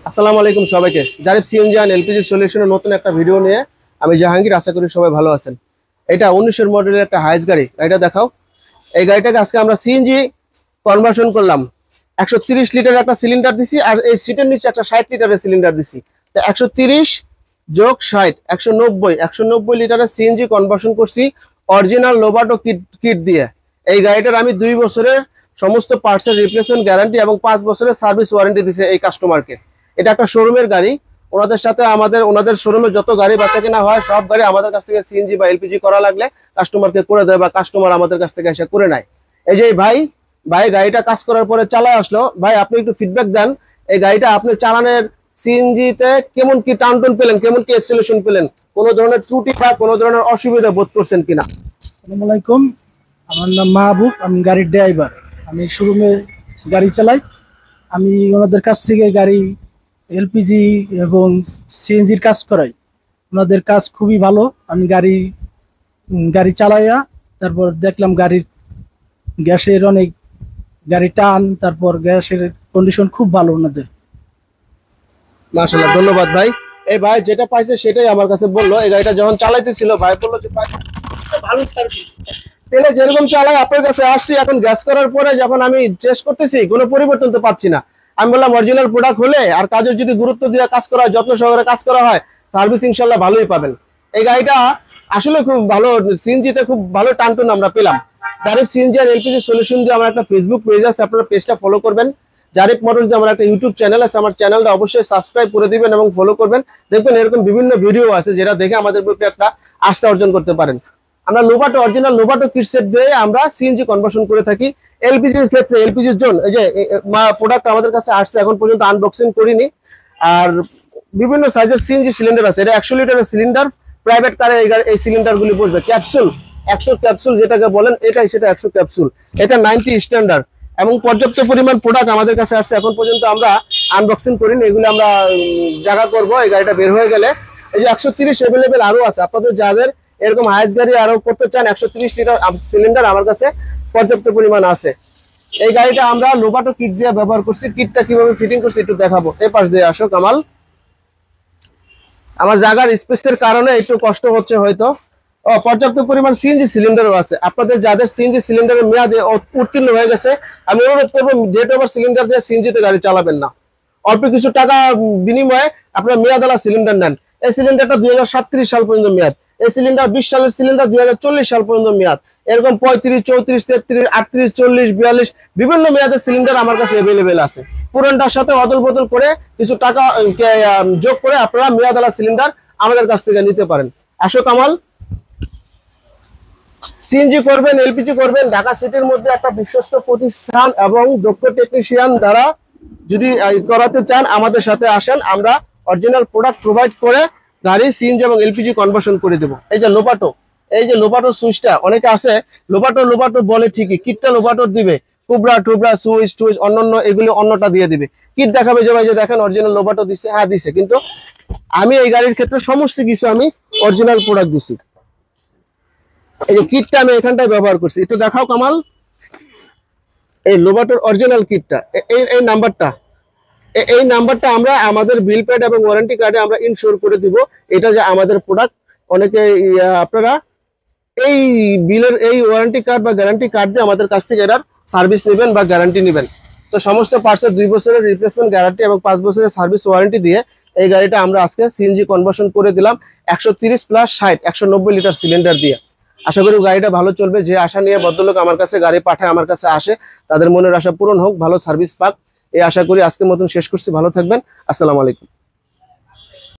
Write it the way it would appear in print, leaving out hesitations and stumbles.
আসসালামু আলাইকুম সবাইকে। জারিফ সিএনজি এন্ড এলপিজি সলিউশনের নতুন একটা ভিডিও নিয়ে আমি জাহাঙ্গীর। আশা করি সবাই ভালো আছেন। এটা 1900 মডেলের একটা হাইস গাড়ি। গাড়িটা দেখাও। এই গাড়িটাকে আজকে আমরা সিএনজি কনভার্সন করলাম। 130 লিটার একটা সিলিন্ডার দিছি, আর এই সিটের নিচে একটা 60 লিটারের সিলিন্ডার দিছি। তো 130 যোগ 60 190 লিটারের সিএনজি কনভার্সন করছি অরিজিনাল লোবাটো কিট দিয়ে। এই গাড়িটার আমি 2 বছরের সমস্ত পার্টসের রিপ্লেসমেন্ট গ্যারান্টি এবং 5 বছরের সার্ভিস ওয়ারেন্টি দিছে এই কাস্টমারকে। এটা একটা শোরুমের গাড়ি। ওনাদের সাথে ওনাদের শোরুমে যত গাড়ি বেচা কেনা হয় সব গাড়ি আমাদের কাছ থেকে সিএনজি বা এলপিজি করা লাগলে কাস্টমারকে করে দেয় বা কাস্টমার আমাদের কাছ থেকে এসে করে নেয়। এই যে ভাই গাড়িটা কাজ করার পরে চালায় আসলো। ভাই আপনি একটু ফিডব্যাক দেন, এই গাড়িটা আপনি চালানোর সিএনজিতে কেমন কি টান পেলেন, কেমন কি এক্সেলেশন পেলেন, কোনো ধরনের ত্রুটি বা কোনো ধরনের অসুবিধা বোধ করছেন কিনা? আসসালামু আলাইকুম, আমার নাম মাহবুব, আমি গাড়ির ড্রাইভার। আমি শোরুমে গাড়ি চালাই। আমি ওনাদের কাছ থেকে গাড়ি এলপিজি এবং সিএনজির কাজ করাই। ওনাদের কাজ খুবই ভালো। আমি গাড়ি চালাইয়া তারপর দেখলাম গ্যাসের অনেক গাড়ি টান, তারপর গ্যাসের কন্ডিশন খুব ভালো ওনাদের। মাশাআল্লাহ, ধন্যবাদ ভাই। এই ভাই যেটা পাইছে সেটাই আমার কাছে বললো। এই গাড়িটা যখন চালাইতেছিল ভাই বললো যে ভাই ভালো সার্ভিস, তেলে যেরকম চালাই আপনার কাছে আসছি। এখন গ্যাস করার পরে যখন আমি টেস্ট করতেছি কোনো পরিবর্তন তো পাচ্ছি না। আমি বললাম অরিজিনাল প্রোডাক্ট হলে আর কাজের যদি গুরুত্ব দিয়ে কাজ করা হয়, যত্ন সহকারে কাজ করা হয়, সার্ভিস ইনশাল্লাহ ভালোই পাবেন। এই গাড়িটা আসলে খুব ভালো, সিএনজিতে খুব ভালো টানটুন আমরা পেলাম। জারিফ সিএনজি আর এলপিজি সলিউশন দিয়ে আমার একটা ফেসবুক পেজ আছে, আপনারা পেজটা ফলো করবেন। জারিফ মোটরস দিয়ে আমার একটা ইউটিউব চ্যানেল আছে, আমার চ্যানেলটা অবশ্যই সাবস্ক্রাইব করে দিবেন এবং ফলো করবেন। দেখবেন এরকম বিভিন্ন ভিডিও আছে যেটা দেখে আমাদের প্রতি একটা আস্থা অর্জন করতে পারেন। আমরা লোবাটো অরিজিনাল লোবাটো কিট সেট দিয়ে আমরা সিএনজি কনভার্সন করে থাকি। এলপিজির ক্ষেত্রে এলপিজির জন্য এই যে প্রোডাক্ট আমাদের কাছে আসছে, এখন পর্যন্ত আনবক্সিং করিনি। আর বিভিন্ন সাইজের সিএনজি সিলিন্ডার আছে। এটা 100 লিটারের সিলিন্ডার। প্রাইভেট কারে এই সিলিন্ডার গুলি বসবে ক্যাপসুল, 100 ক্যাপসুল যেটাকে বলেন, এটাই সেটা 100 ক্যাপসুল। এটা 90 স্ট্যান্ডার্ড এবং পর্যাপ্ত পরিমাণ প্রোডাক্ট আমাদের কাছে আসছে। এখন পর্যন্ত আমরা আনবক্সিং করিনি, এগুলো আমরা জায়গা করব এই গাড়িটা বের হয়ে গেলে। এই যে 130 অ্যাভেলেবেল আরো আছে। আপনাদের যাদের এরকম হাইস গাড়ি আরো করতে চান, 130 লিটার সিলিন্ডার আমার কাছে পর্যাপ্ত পরিমাণ আছে। এই গাড়িটা আমরা লোবাটো কিট দিয়ে ব্যবহার করছি। কিটটা কিভাবে ফিটিং করছি একটু দেখাবো। এই পাশ দিয়ে আসো কামাল। আমার জায়গার স্পেসের কারণে একটু কষ্ট হচ্ছে হয়তো। পর্যাপ্ত পরিমাণ সিএনজি সিলিন্ডারও আছে। আপনাদের যাদের সিএনজি সিলিন্ডারের মেয়াদে উত্তীর্ণ হয়ে গেছে, আমি অনুরোধ করবো ডেট ওভার সিলিন্ডার দিয়ে সিএনজিতে গাড়ি চালাবেন না। অল্প কিছু টাকা বিনিময়ে আপনার মেয়াদালা সিলিন্ডার নেন। এই সিলিন্ডারটা 2037 সাল পর্যন্ত মেয়াদ। এই সিলিন্ডার 20 সালের সিলিন্ডার 2040 সাল পর্যন্ত মেয়াদ। এরকম 35, 34, 33, 38, 40, 42 বিভিন্ন মেয়াদের সিলিন্ডার আমার কাছে অ্যাভেলেবেল আছে। পুরনটার সাথে অদল বদল করে কিছু টাকা যোগ করে আপনারা মেয়াদালা সিলিন্ডার আমাদের কাছ থেকে নিতে পারেন। আসো কামাল। সিএনজি করবেন, এলপিজি করবেন, ঢাকা সিটির মধ্যে একটা বিশ্বস্ত প্রতিষ্ঠান এবং দক্ষ টেকনিশিয়ান দ্বারা যদি করাতে চান আমাদের সাথে আসেন। আমরা অরিজিনাল প্রোডাক্ট প্রোভাইড করে গাড়ি সিএনজি এবং এলপিজি কনভার্সন করে দেবো। এই যে লোবাটো, এই যে লোবাটো সুইচটা অনেকে আছে লোবাটো বলে ঠিকই, কিটটা লোবাটোর দিবে, টুবরা সুইচ টুইচ অন্যান্য এগুলি অন্যটা দিয়ে দিবে। কিট দেখাবে যে ভাই যে দেখেন অরিজিনাল লোবাটো দিছে, হ্যাঁ দিছে, কিন্তু আমি এই গাড়ির ক্ষেত্রে সমস্ত কিছু আমি অরিজিনাল প্রোডাক্ট দিছি। এই যে কিটটা আমি এখানটায় ব্যবহার করছি, একটু দেখাও কামাল। এই লোবাটোর অরিজিনাল কিটটা, এই নাম্বারটা আমরা আমাদের বিল প্যাড এবং ওয়ারেন্টি কার্ডে আমরা ইনশিওর করে দিব এটা যে আমাদের প্রোডাক্ট। অনেকে আপনারা এই বিলের এই ওয়ারেন্টি কার্ড বা গ্যারান্টি কার্ড দিয়ে আমাদের কাছ থেকে এটার সার্ভিস নেবেন বা গ্যারান্টি নেবেন। তো সমস্ত পার্টসের 2 বছরের রিপ্লেসমেন্ট গ্যারান্টি এবং 5 বছরের সার্ভিস ওয়ারেন্টি দিয়ে এই গাড়িটা আমরা আজকে সিএনজি কনভার্সন করে দিলাম 130 + 60 190 লিটার সিলিন্ডার দিয়ে। আশা করি গাড়িটা ভালো চলবে। যে আশা নিয়ে ভদ্রলোক আমার কাছে গাড়ি পাঠায়, আমার কাছে আসে, তাদের মনের আশা পূরণ হোক, ভালো সার্ভিস পাক, এই আশা করি। আজকের মতন শেষ করছি। ভালো থাকবেন। আসসালামু আলাইকুম।